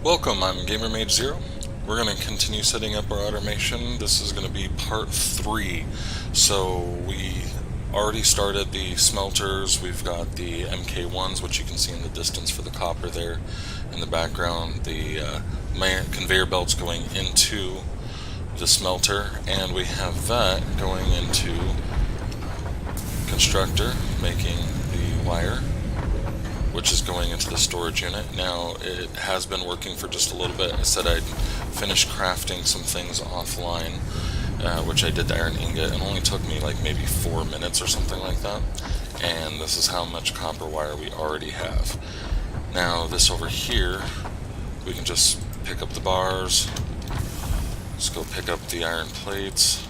Welcome, I'm GamerMage0. We're going to continue setting up our automation. This is going to be part 3. So we already started the smelters. We've got the MK1s, which you can see in the distance for the copper there in the background. The conveyor belts going into the smelter, and we have that going into constructor, making the wire, which is going into the storage unit. Now, it has been working for just a little bit. I said I'd finish crafting some things offline, which I did the iron ingot. It only took me like maybe 4 minutes or something like that. And this is how much copper wire we already have. Now, this over here, we can just pick up the bars. Let's go pick up the iron plates.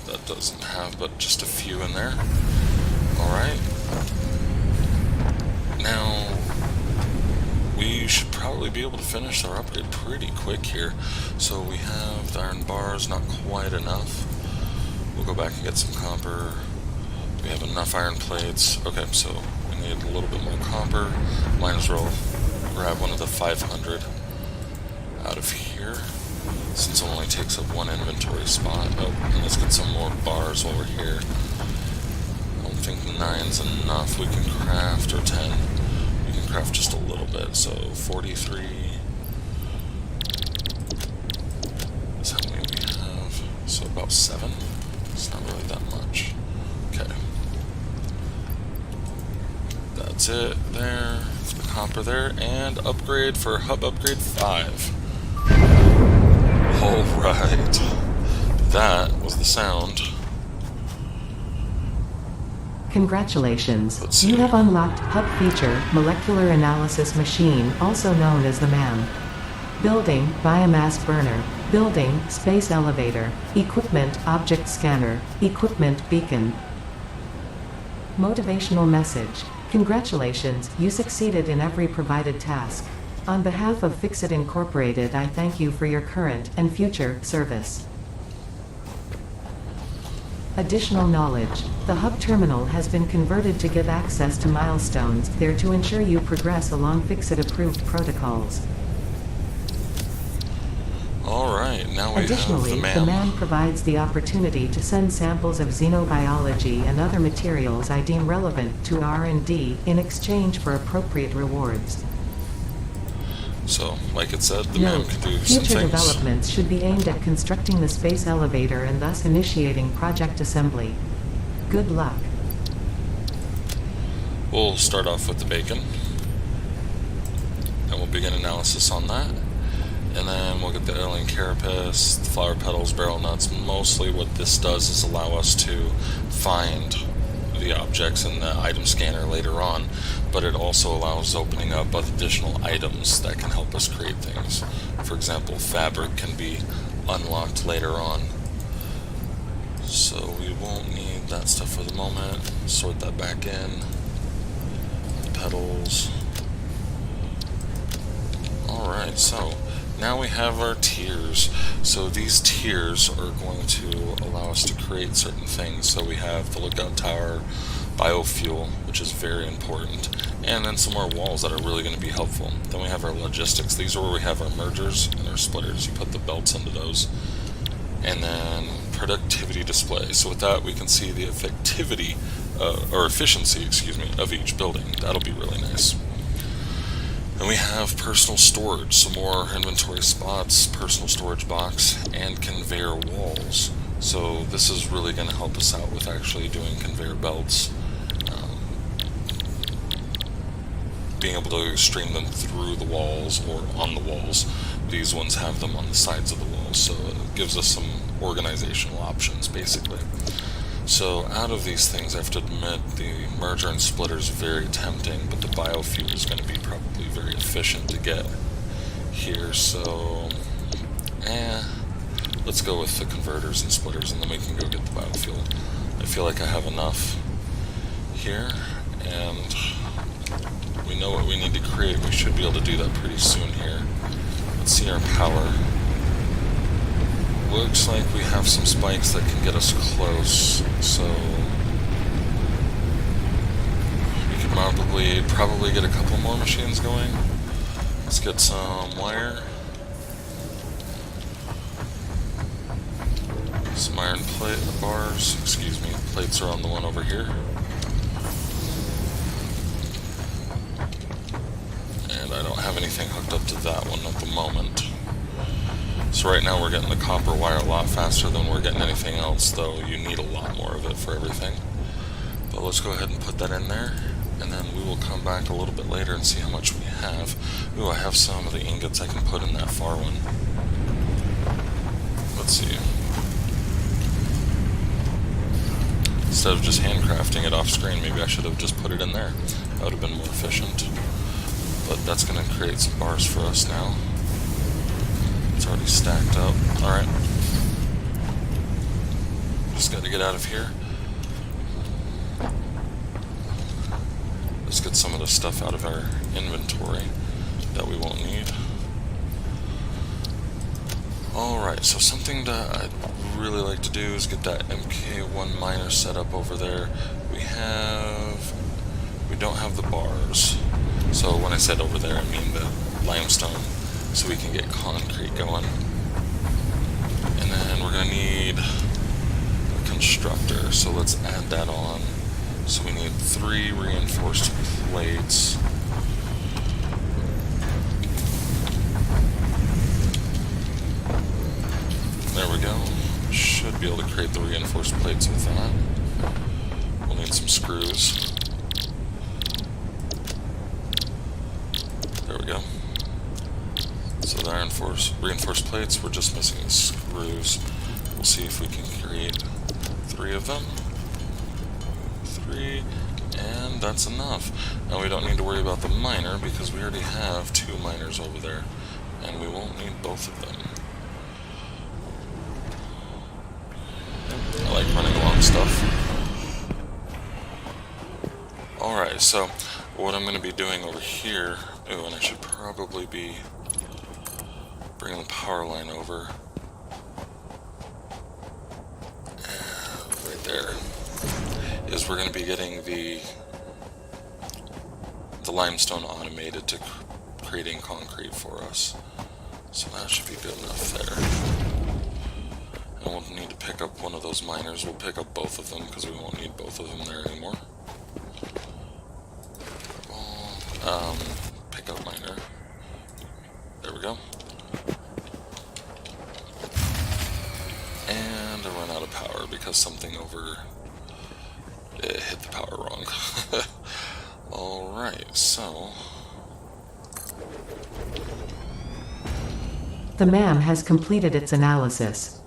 That doesn't have but just a few in there. Alright, now we should probably be able to finish our upgrade pretty quick here. So we have the iron bars, not quite enough. We'll go back and get some copper. We have enough iron plates. Okay, so we need a little bit more copper. Might as well grab one of the 500 out of here, since it only takes up one inventory spot. Oh, and let's get some more bars while we're here. I think 9's enough. We can craft, or 10. We can craft just a little bit. So 43 is how many we have. So about 7. It's not really that much. Okay. That's it there. For the copper there. And upgrade for hub upgrade 5. Alright. That was the sound. Congratulations, you have unlocked Hub Feature, Molecular Analysis Machine, also known as the MAM. Building, Biomass Burner. Building, Space Elevator. Equipment, Object Scanner. Equipment, Beacon. Motivational message. Congratulations, you succeeded in every provided task. On behalf of Fixit Incorporated, I thank you for your current and future service. Additional knowledge. The hub terminal has been converted to give access to milestones there to ensure you progress along Fixit-approved protocols. Alright, now we Additionally, have the MAM provides the opportunity to send samples of xenobiology and other materials I deem relevant to R&D in exchange for appropriate rewards. So, like it said, the MAM can do some Future things. developments should be aimed at constructing the space elevator and thus initiating project assembly. Good luck. We'll start off with the bacon, and we'll begin analysis on that. And then we'll get the alien carapace, the flower petals, barrel nuts. Mostly what this does is allow us to find the objects in the item scanner later on, but it also allows opening up additional items that can help us create things. For example, fabric can be unlocked later on. So we won't need that stuff for the moment. Sort that back in. The petals. Alright, so now we have our tiers. So these tiers are going to allow us to create certain things. So we have the lookout tower, biofuel, which is very important, and then some more walls that are really going to be helpful. Then we have our logistics. These are where we have our mergers and our splitters. You put the belts into those. And then productivity display. So with that we can see the effectivity, or efficiency, excuse me, of each building. That'll be really nice. Then we have personal storage, some more inventory spots, personal storage box, and conveyor walls. So this is really going to help us out with actually doing conveyor belts, being able to stream them through the walls or on the walls. These ones have them on the sides of the walls, so it gives us some organizational options basically. So out of these things, I have to admit the merger and splitter is very tempting, but the biofuel is going to be probably very efficient to get here. So, let's go with the converters and splitters, and then we can go get the biofuel. I feel like I have enough here, and we know what we need to create. We should be able to do that pretty soon here. Let's see our power. Looks like we have some spikes that can get us close, so we could mount probably get a couple more machines going. Let's get some wire. Some iron plate bars, excuse me, plates are on the one over here. And I don't have anything hooked up to that one at the moment. So right now we're getting the copper wire a lot faster than we're getting anything else, though you need a lot more of it for everything. But let's go ahead and put that in there, and then we will come back a little bit later and see how much we have. Ooh, I have some of the ingots I can put in that far one. Let's see. Instead of just handcrafting it off screen, maybe I should have just put it in there. That would have been more efficient. But that's going to create some bars for us now. It's already stacked up. Alright. Just got to get out of here. Let's get some of the stuff out of our inventory that we won't need. Alright, so something that I'd really like to do is get that MK1 miner set up over there. We don't have the bars. So when I said over there, I mean the limestone, so we can get concrete going. And then we're going to need a constructor, so let's add that on. So we need 3 reinforced plates. There we go. Should be able to create the reinforced plates with that. We'll need some screws. There we go. So the reinforced plates, we're just missing the screws. We'll see if we can create 3 of them. 3, and that's enough. Now we don't need to worry about the miner because we already have 2 miners over there, and we won't need both of them. I like running along stuff. Alright, so what I'm going to be doing over here, ooh, and I should probably be bringing the power line over. Right there. Is we're going to be getting the limestone automated to creating concrete for us. So that should be good enough there. And we'll need to pick up one of those miners. We'll pick up both of them because we won't need both of them there anymore. Pick up miner. There we go. And I run out of power because something it hit the power wrong. Alright, so The MAM has completed its analysis.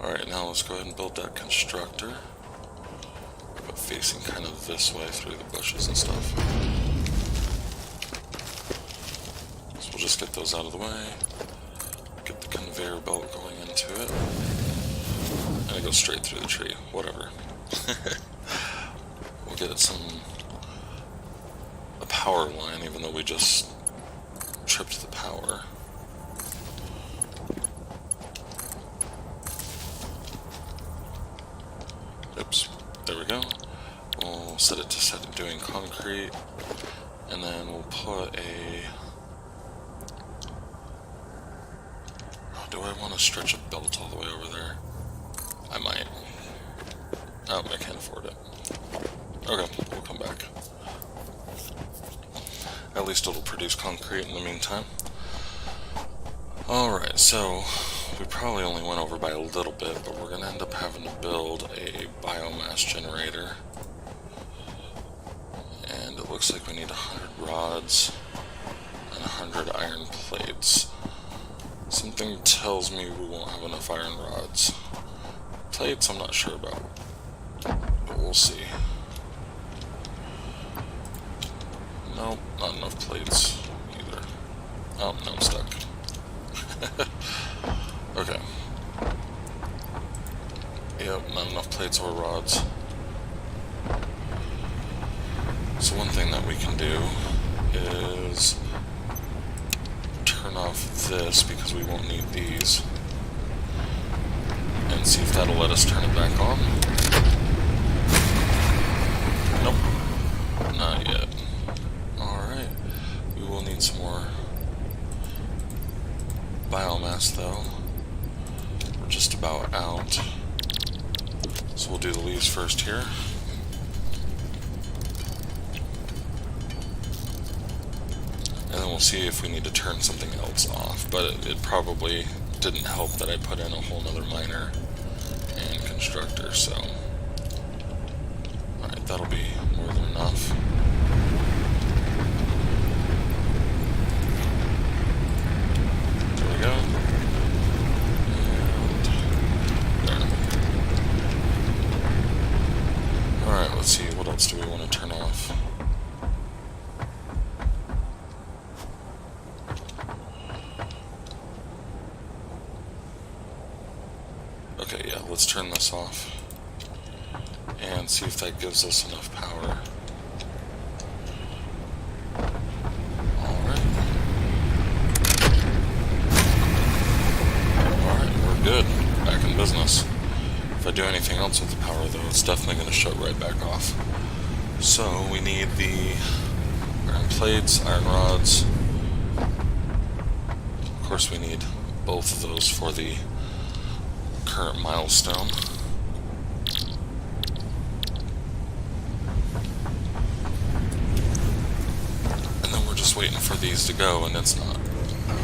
alright, now let's go ahead and build that constructor. But facing kind of this way through the bushes and stuff. So we'll just get those out of the way. Get the conveyor belt going into it. And it goes straight through the tree. Whatever. We'll get a power line, even though we just tripped the power. Oops. There we go. We'll set it to doing concrete. And then we'll put a... do I want to stretch a belt all the way over there? I might. Oh, I can't afford it. Okay, we'll come back. At least it'll produce concrete in the meantime. Alright, so we probably only went over by a little bit, but we're going to end up having to build a biomass generator. And it looks like we need 100 rods and 100 iron plates. Something tells me we won't have enough iron rods. Plates, I'm not sure about, but we'll see. Nope, not enough plates either. Oh, no, I'm stuck. Okay. Yep, not enough plates or rods. So one thing that we can do is turn off this because we won't need these, and see if that'll let us turn it back on. first here. And then we'll see if we need to turn something else off, but it probably didn't help that I put in a whole nother miner and constructor, so alright, that'll be more than enough. There we go. And there. Alright, let's see, what else do we want to turn off? Okay, yeah, let's turn this off and see if that gives us enough power. Alright. Alright, we're good. Back in business. If I do anything else with the power, though, it's definitely going to shut right back off. So, we need the iron plates, iron rods. Of course, we need both of those for the current milestone. And then we're just waiting for these to go, and it's not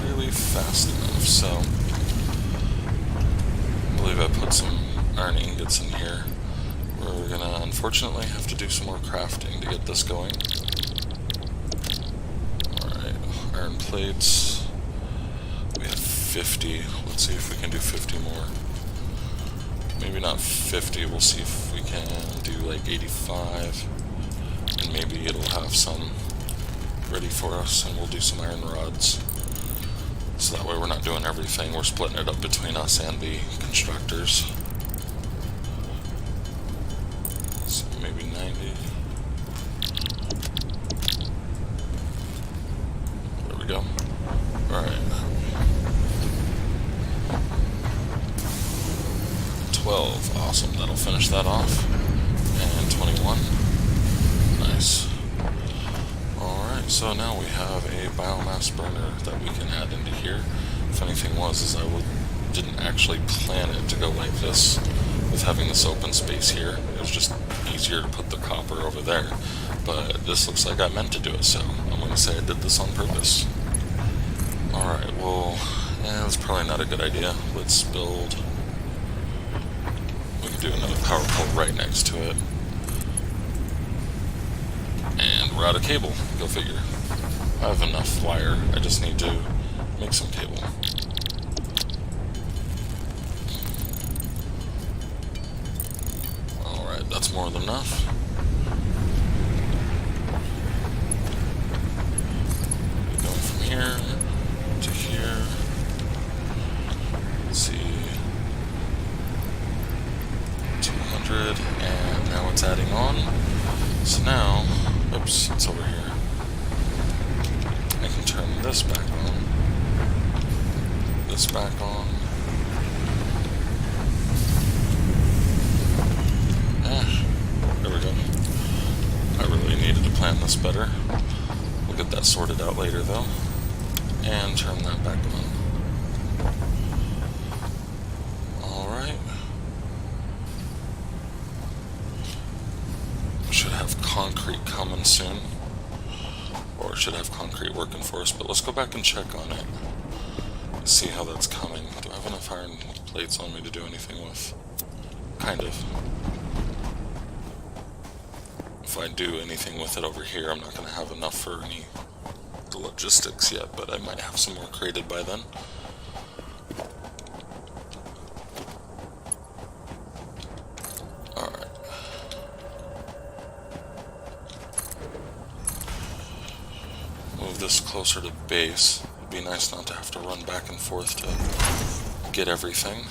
really fast enough, so I believe I put some iron ingots in here. We're gonna unfortunately have to do some more crafting to get this going. Alright, iron plates. We have 50. Let's see if we can do 50 more. Maybe not 50, we'll see if we can do like 85, and maybe it'll have some ready for us, and we'll do some iron rods. So that way we're not doing everything, we're splitting it up between us and the constructors. So maybe 90. There we go. Alright. 12, awesome, that'll finish that off. And 21, nice. Alright, so now we have a biomass burner that we can add into here. Funny thing was, I didn't actually plan it to go like this, with having this open space here. It was just easier to put the copper over there. But this looks like I meant to do it, so I'm going to say I did this on purpose. Alright, well, that's probably not a good idea. Let's build... do another power pole right next to it. And we're out of cable. Go figure. I have enough wire. I just need to make some cable. Alright, that's more than enough. Going from here to here. Let's see. And now it's adding on. So now, oops, it's over here. I can turn this back on. This back on. There we go. I really needed to plan this better. We'll get that sorted out later though. And turn that back on. Concrete coming soon, or should have concrete working for us, but let's go back and check on it, see how that's coming. Do I have enough iron plates on me to do anything with? Kind of. If I do anything with it over here, I'm not going to have enough for the logistics yet, but I might have some more created by then. This closer to base. It'd be nice not to have to run back and forth to get everything.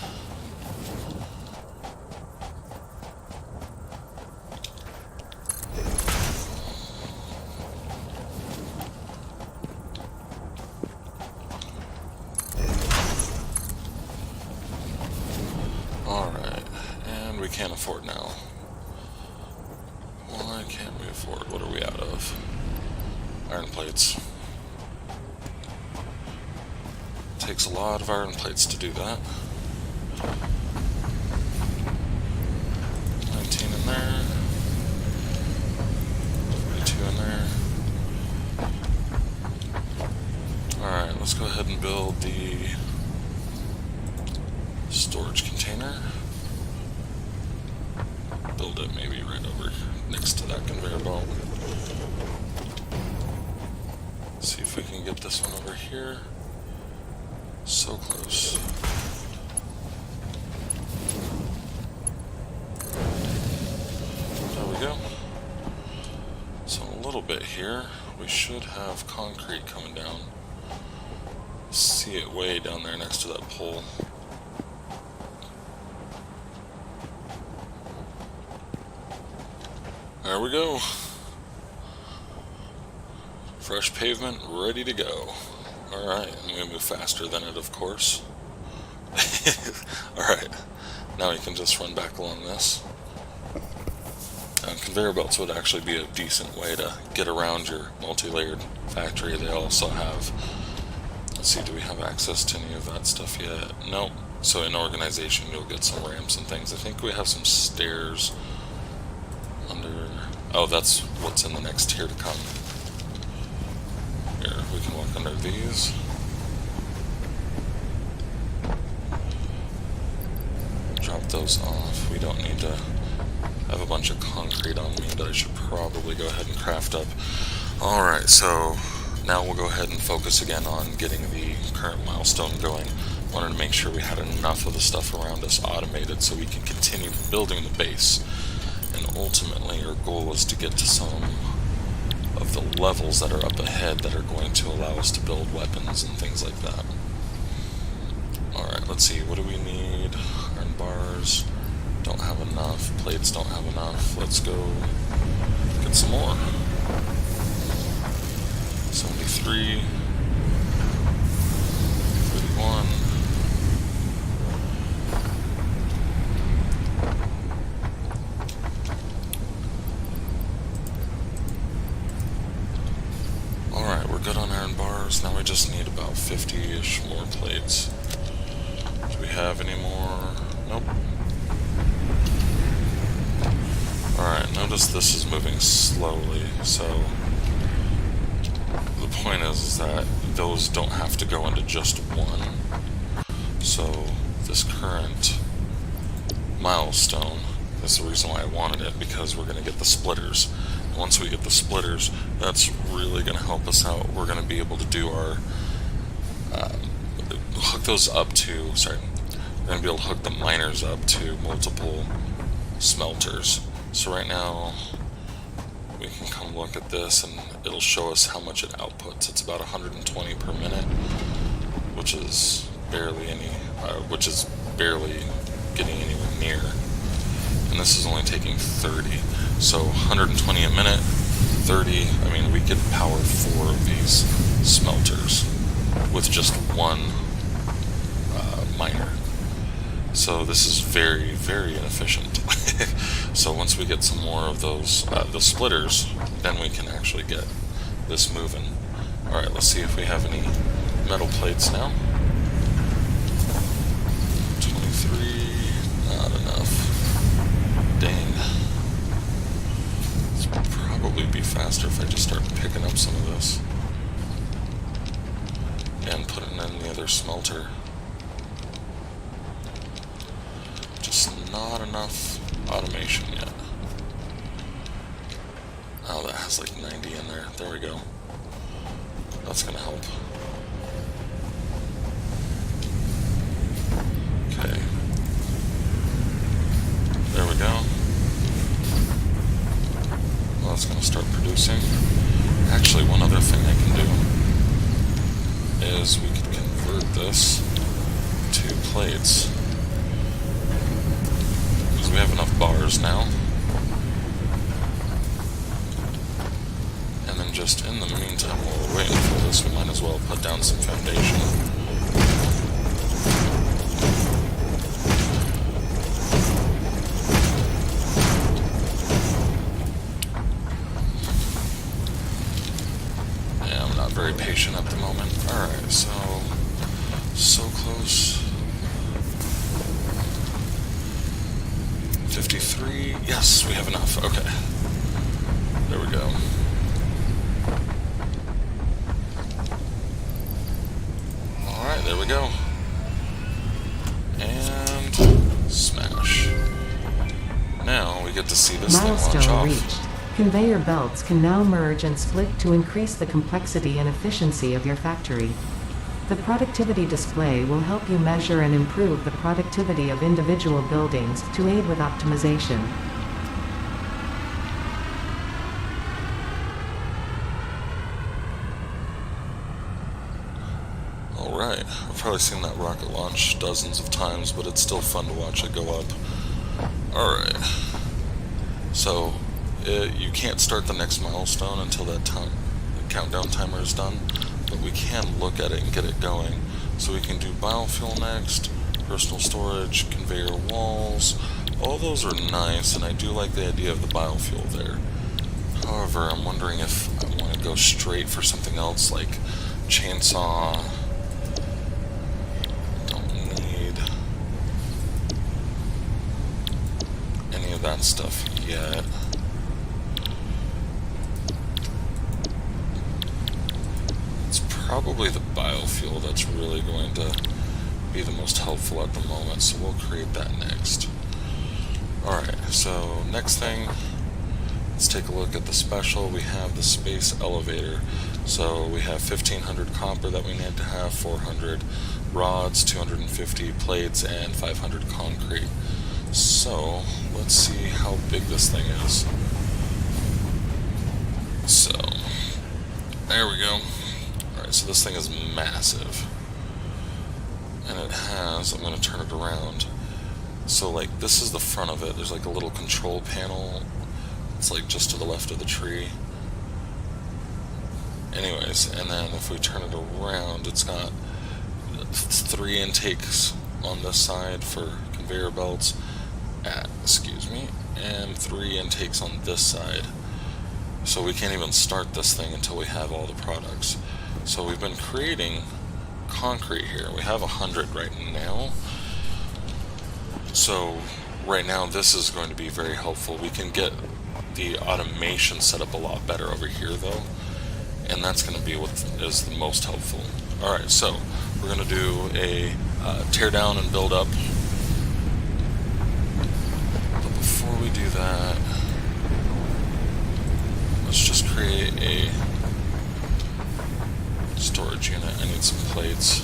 Alright, and we can't afford now. Why can't we afford? What are we out of? Iron plates. Takes a lot of iron plates to do that. 19 in there. this one over here. So close. There we go. So a little bit here. We should have concrete coming down. See it way down there next to that pole. There we go. Fresh pavement, ready to go. Alright, I'm going to move faster than it, of course. Alright, now you can just run back along this. Conveyor belts would actually be a decent way to get around your multi-layered factory. They also have, let's see, do we have access to any of that stuff yet? Nope. So in organization you'll get some ramps and things. I think we have some stairs under, oh, that's what's in the next tier to come. Here, we can walk under these. Drop those off. We don't need to have a bunch of concrete on me that I should probably go ahead and craft up. Alright, so now we'll go ahead and focus again on getting the current milestone going. Wanted to make sure we had enough of the stuff around us automated so we can continue building the base. And ultimately our goal is to get to some of the levels that are up ahead that are going to allow us to build weapons and things like that. Alright, let's see, what do we need? Iron bars. Don't have enough. Plates don't have enough. Let's go get some more. 73. 31. Alright, we're good on iron bars. Now we just need about 50-ish more plates. Do we have any more? Nope. Alright, notice this is moving slowly, so the point is that those don't have to go into just one. So this current milestone is the reason why I wanted it, because we're going to get the splitters. Once we get the splitters, that's really going to help us out. We're going to be able to do our hook those up to, sorry, we're going to be able to hook the miners up to multiple smelters. So right now, we can come look at this and it'll show us how much it outputs. It's about 120 per minute, which is barely getting anywhere near. And this is only taking 30. So 120 a minute, 30, I mean, we could power 4 of these smelters with just one miner. So this is very, very inefficient. So once we get some more of those, the splitters, then we can actually get this moving. Alright, let's see if we have any metal plates now. 23, not enough. Dang. This would probably be faster if I just start picking up some of this. And putting in the other smelter. Not enough automation yet. Oh, that has like 90 in there. There we go. That's gonna help. Okay. There we go. Well, that's gonna start producing. Actually, one other thing I can do is we can convert this to plates. We have enough bars now. And then just in the meantime, while we're waiting for this, we might as well put down some foundation. Yeah, I'm not very patient at the moment. Alright, so close. 53, yes, we have enough, okay. There we go. Alright, there we go. And smash. Now we get to see this thing launch off. Milestone reached. Conveyor belts can now merge and split to increase the complexity and efficiency of your factory. The productivity display will help you measure and improve the productivity of individual buildings to aid with optimization. Alright, I've probably seen that rocket launch dozens of times, but it's still fun to watch it go up. Alright, so you can't start the next milestone until that the countdown timer is done, but we can look at it and get it going. So we can do biofuel next, personal storage, conveyor walls. All those are nice, and I do like the idea of the biofuel there. However, I'm wondering if I want to go straight for something else like chainsaw. Don't need any of that stuff yet. Probably the biofuel that's really going to be the most helpful at the moment, so we'll create that next. Alright, so next thing, let's take a look at the special. We have the space elevator. So we have 1500 copper that we need to have, 400 rods, 250 plates, and 500 concrete. So let's see how big this thing is. So there we go. Alright, so this thing is massive. And it has, I'm going to turn it around. So like this is the front of it. There's like a little control panel. It's like just to the left of the tree. Anyways, and then if we turn it around, it's got 3 intakes on this side for conveyor belts. And 3 intakes on this side. So we can't even start this thing until we have all the products. So we've been creating concrete here. We have 100 right now. So right now this is going to be very helpful. We can get the automation set up a lot better over here though, and that's going to be what is the most helpful. Alright, so we're going to do a tear down and build up. But before we do that, let's just create a storage unit. I need some plates.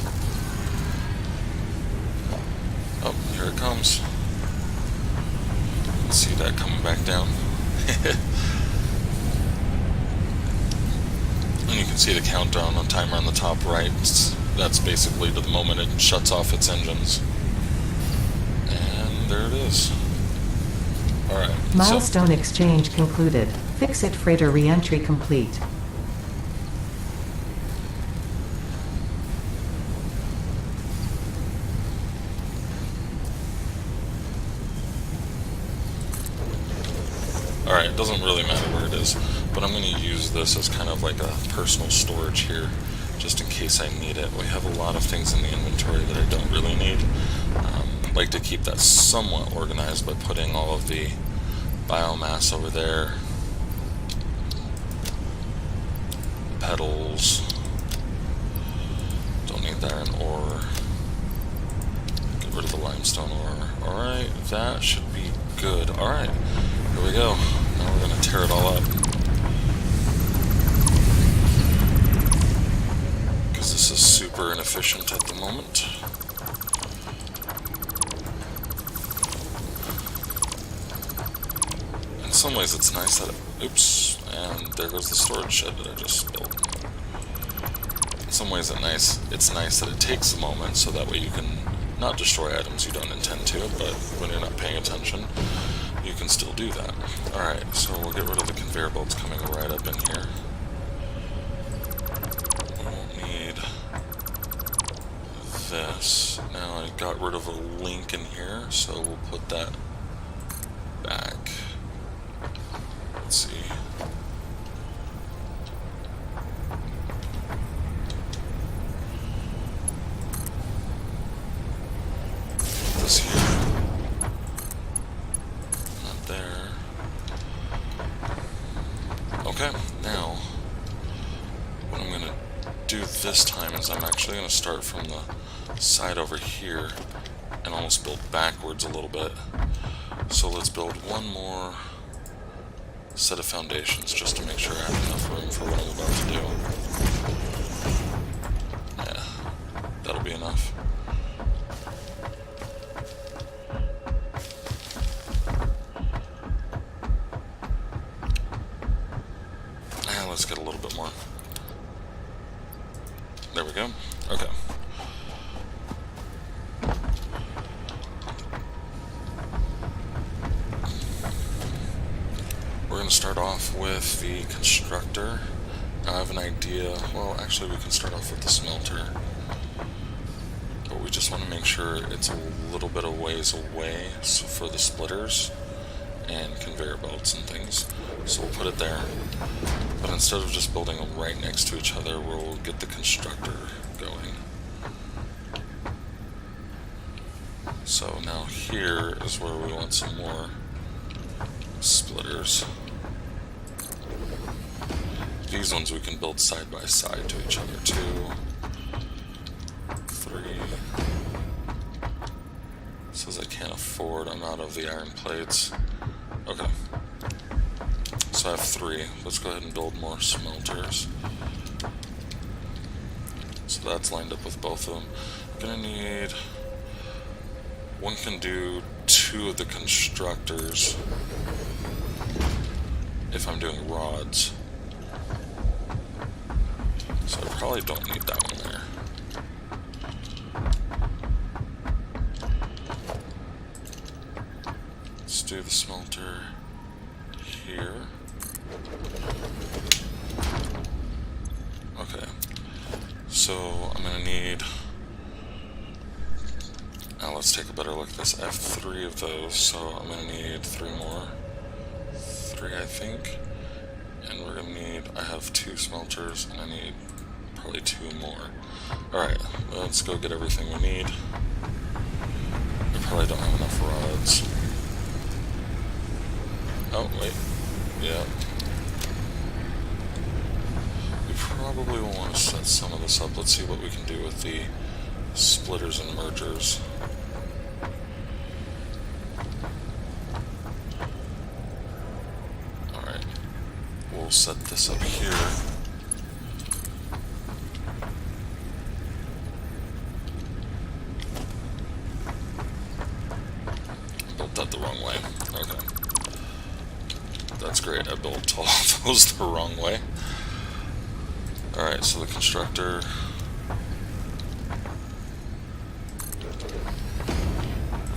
Oh, here it comes. Let's see that coming back down. And you can see the countdown on timer on the top right. That's basically to the moment it shuts off its engines. And there it is. Alright. Milestone exchange concluded. Fix-it freighter re-entry complete. Alright, it doesn't really matter where it is, but I'm going to use this as kind of like a personal storage here, just in case I need it. We have a lot of things in the inventory that I don't really need. I'd like to keep that somewhat organized by putting all of the biomass over there. Petals. Don't need the iron ore. Get rid of the limestone ore. Alright, that should be good. Alright, here we go. Now we're going to tear it all up. Because this is super inefficient at the moment. In some ways it's nice that it... Oops. And there goes the storage shed that I just built. In some ways it's nice that it takes a moment, so that way you can not destroy items you don't intend to, but when you're not paying attention, you can still do that. Alright, so we'll get rid of the conveyor belts coming right up in here. We won't need this. Now I got rid of a link in here, so we'll put that back. Let's see. This here. Not there. Okay, now what I'm going to do this time is I'm actually going to start from the side over here and almost build backwards a little bit. So let's build one more set of foundations just to make sure I have enough room for what I'm about to do. Yeah, that'll be enough. And let's get a little bit more. There we go. Okay. We're going to start off with the constructor. I have an idea. Well, actually, we can start off with the smelter. But we just want to make sure it's a little bit of ways away for the splitters and conveyor belts and things. So we'll put it there. But instead of just building them right next to each other, we'll get the constructor going. So now here is where we want some more splitters. These ones we can build side by side to each other. 2, 3. Says I can't afford, I'm out of the iron plates. Okay. So I have 3. Let's go ahead and build more smelters. So that's lined up with both of them. I'm gonna need... One can do 2 of the constructors if I'm doing rods. So I probably don't need that one there. Let's do the smelter here. Okay. So I'm gonna need... Now let's take a better look at this. I have 3 of those, so I'm gonna need 3 more. 3, I think. And we're gonna need... I have 2 smelters, and I need probably 2 more. Alright, let's go get everything we need. I probably don't have enough rods. Oh, wait. Yeah. We probably will want to set some of this up. Let's see what we can do with the splitters and mergers. Alright. We'll set this up here. Built that the wrong way. Okay. That's great. I built all of those the wrong way. Alright, so the constructor...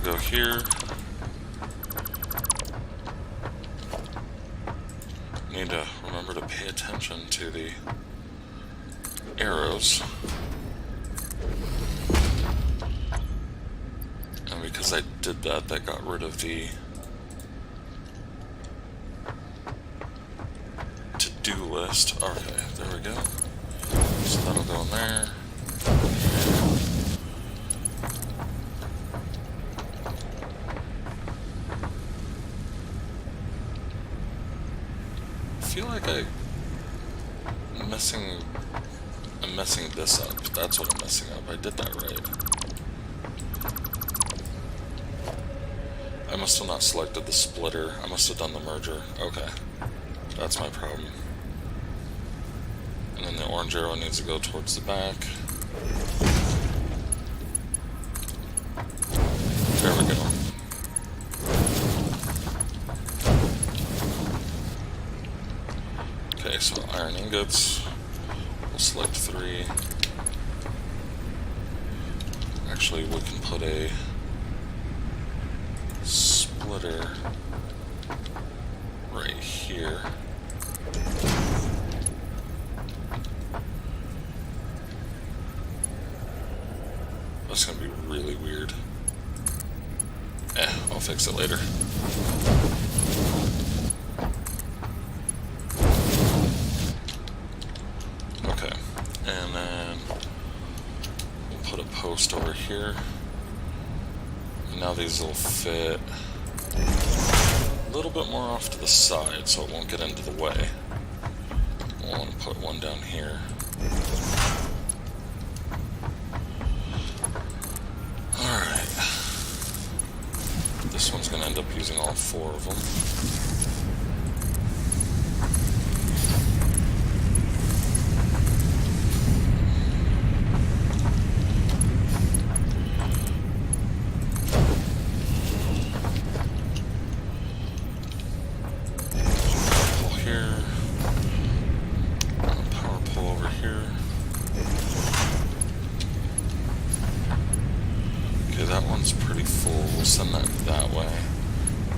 Go here. Need to remember to pay attention to the arrows. And because I did that, that got rid of the to-do list. Okay, there we go. So that'll go in there. I feel like I'm messing this up. That's what I'm messing up. I did that right. I must have not selected the splitter. I must have done the merger. Okay. That's my problem. And then the orange arrow needs to go towards the back. There we go. Okay, so iron ingots. We'll select 3. Actually, we can put a splitter right here. That's gonna be really weird. I'll fix it later. Okay, and then we'll put a post over here. And now these will fit a little bit more off to the side so it won't get into the way. We'll want to put one down here. Alright. This one's going to end up using all 4 of them. here. Power pole over here. Okay, that one's pretty full. We'll send that way.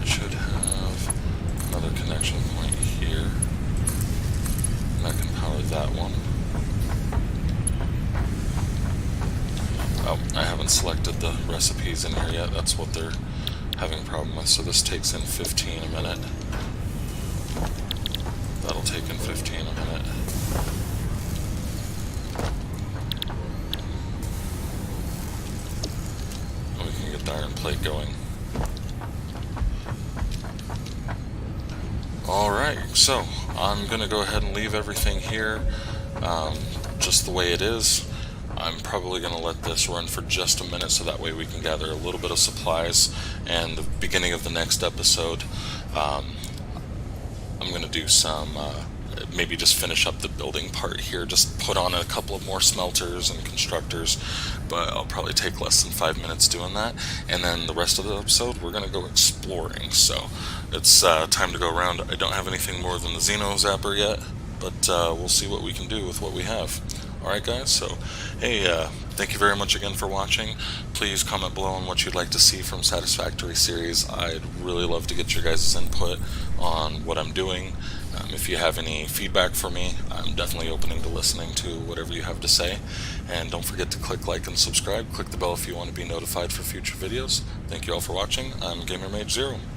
It should have another connection point here. And that can power that one. Oh, I haven't selected the recipes in here yet. That's what they're having a problem with. So this takes in 15 a minute. That'll take in 15 a minute. And we can get the iron plate going. Alright, so I'm going to go ahead and leave everything here just the way it is. I'm probably going to let this run for just a minute so that way we can gather a little bit of supplies, and the beginning of the next episode I'm going to do some maybe just finish up the building part here, just put on a couple of more smelters and constructors, but I'll probably take less than 5 minutes doing that, and then the rest of the episode we're going to go exploring. So it's time to go around. I don't have anything more than the Xeno Zapper yet, but we'll see what we can do with what we have. Alright guys, so hey, thank you very much again for watching. Please comment below on what you'd like to see from Satisfactory series. I'd really love to get your guys' input on what I'm doing. If you have any feedback for me, I'm definitely open to listening to whatever you have to say. And don't forget to click like and subscribe. Click the bell if you want to be notified for future videos. Thank you all for watching. I'm GamerMage0.